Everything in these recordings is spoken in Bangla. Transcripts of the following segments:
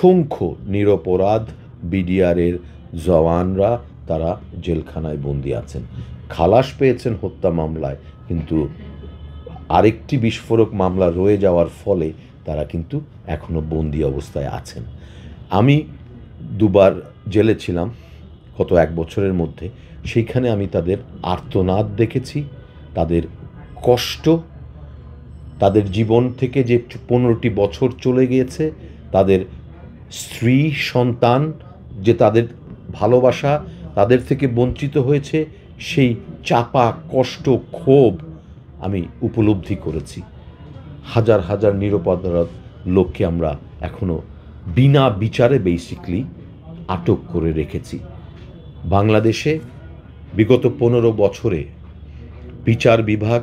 অসংখ্য নিরপরাধ বিডিআরের জওয়ানরা তারা জেলখানায় বন্দী আছেন। খালাস পেয়েছেন হত্যা মামলায়, কিন্তু আরেকটি বিস্ফোরক মামলা রয়ে যাওয়ার ফলে তারা কিন্তু এখনও বন্দী অবস্থায় আছেন। আমি দুবার জেলে ছিলাম গত 1 বছরের মধ্যে। সেইখানে আমি তাদের আর্তনাদ দেখেছি, তাদের কষ্ট, তাদের জীবন থেকে যে 15টি বছর চলে গিয়েছে, তাদের স্ত্রী সন্তান যে তাদের ভালোবাসা তাদের থেকে বঞ্চিত হয়েছে, সেই চাপা কষ্ট ক্ষোভ আমি উপলব্ধি করেছি। হাজার হাজার নিরপরাধ লোককে আমরা এখনও বিনা বিচারে বেসিকলি আটক করে রেখেছি। বাংলাদেশে বিগত 15 বছরে বিচার বিভাগ,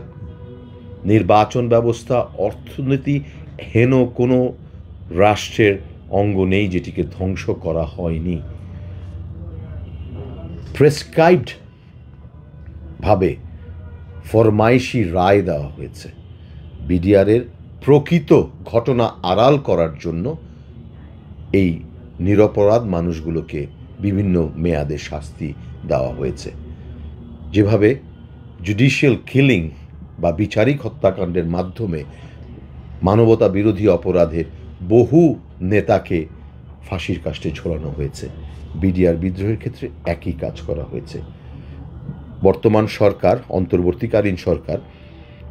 নির্বাচন ব্যবস্থা, অর্থনীতি হেন কোনো রাষ্ট্রের অঙ্গ নেই যেটিকে ধ্বংস করা হয়নি। প্রেসক্রাইবড ভাবে ফরমাইশি রায় দেওয়া হয়েছে। বিডিআরের প্রকৃত ঘটনা আড়াল করার জন্য এই নিরপরাধ মানুষগুলোকে বিভিন্ন মেয়াদে শাস্তি দেওয়া হয়েছে। যেভাবে জুডিশিয়াল কিলিং বা বিচারিক হত্যাকাণ্ডের মাধ্যমে মানবতা বিরোধী অপরাধের বহু নেতাকে ফাঁসির কাস্টে ঝোলানো হয়েছে, বিডিআর বিদ্রোহের ক্ষেত্রে একই কাজ করা হয়েছে। বর্তমান সরকার, অন্তর্বর্তীকালীন সরকার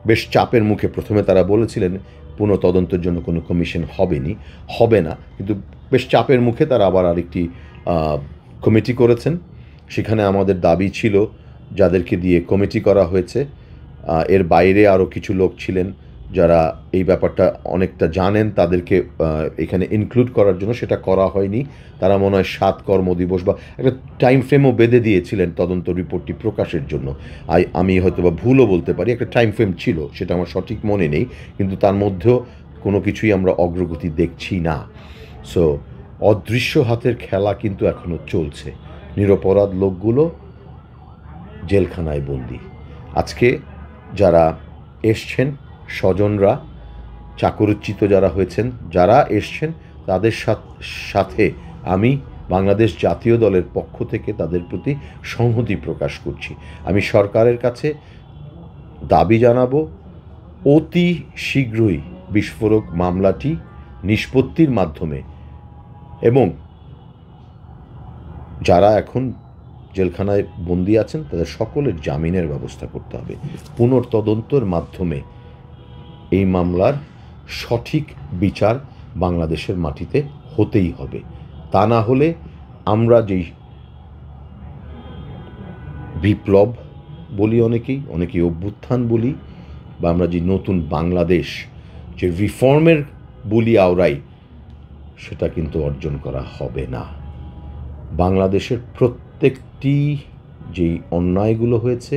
বেশ চাপের মুখে প্রথমে তারা বলেছিলেন পুনঃতদন্তের জন্য কোনো কমিশন হবে না, কিন্তু বেশ চাপের মুখে তারা আবার আরেকটি কমিটি করেছেন। সেখানে আমাদের দাবি ছিল যাদেরকে দিয়ে কমিটি করা হয়েছে, এর বাইরে আরও কিছু লোক ছিলেন যারা এই ব্যাপারটা অনেকটা জানেন, তাদেরকে এখানে ইনক্লুড করার জন্য। সেটা করা হয়নি। তারা মনে হয় 7 কর্মদিবস বা একটা টাইম ফ্রেমও বেঁধে দিয়েছিলেন তদন্ত রিপোর্টটি প্রকাশের জন্য। আমি হয়তো বা ভুলও বলতে পারি, একটা টাইম ফ্রেম ছিল, সেটা আমার সঠিক মনে নেই, কিন্তু তার মধ্যেও কোনো কিছুই আমরা অগ্রগতি দেখছি না। সো অদৃশ্য হাতের খেলা কিন্তু এখনও চলছে। নিরপরাধ লোকগুলো জেলখানায় বন্দী। আজকে যারা এসছেন, স্বজনরা, চাকরচ্যুত যারা হয়েছেন, যারা এসছেন, তাদের সাথে আমি বাংলাদেশ জাতীয় দলের পক্ষ থেকে তাদের প্রতি সংহতি প্রকাশ করছি। আমি সরকারের কাছে দাবি জানাবো অতি শীঘ্রই বিস্ফোরক মামলাটি নিষ্পত্তির মাধ্যমে এবং যারা এখন জেলখানায় বন্দী আছেন তাদের সকলের জামিনের ব্যবস্থা করতে হবে। পুনর্তদন্তের মাধ্যমে এই মামলার সঠিক বিচার বাংলাদেশের মাটিতে হতেই হবে। তা না হলে আমরা যেই বিপ্লব বলি, অনেকেই অভ্যুত্থান বলি, বা আমরা যে নতুন বাংলাদেশ, যে রিফর্মের বলি আওরাই, সেটা কিন্তু অর্জন করা হবে না। বাংলাদেশের প্রত্যেকটি যেই অন্যায়গুলো হয়েছে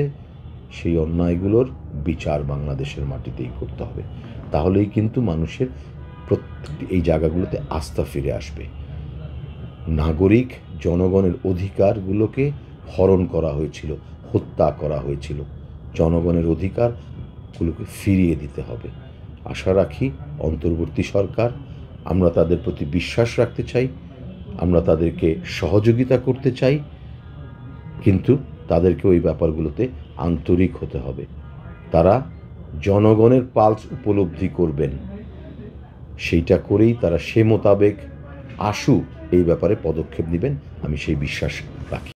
সেই অন্যায়গুলোর বিচার বাংলাদেশের মাটিতেই করতে হবে। তাহলেই কিন্তু মানুষের প্রত্যেকটি এই জায়গাগুলোতে আস্থা ফিরে আসবে। নাগরিক জনগণের অধিকারগুলোকে হরণ করা হয়েছিল, হত্যা করা হয়েছিল। জনগণের অধিকারগুলোকে ফিরিয়ে দিতে হবে। আশা রাখি অন্তর্বর্তী সরকার, আমরা তাদের প্রতি বিশ্বাস রাখতে চাই, আমরা তাদেরকে সহযোগিতা করতে চাই, কিন্তু তাদেরকে ওই ব্যাপারগুলোতে আন্তরিক হতে হবে। তারা জনগণের পালস উপলব্ধি করবেন, সেইটা করেই তারা সে মোতাবেক আশু এই ব্যাপারে পদক্ষেপ নেবেন। আমি সেই বিশ্বাস রাখি।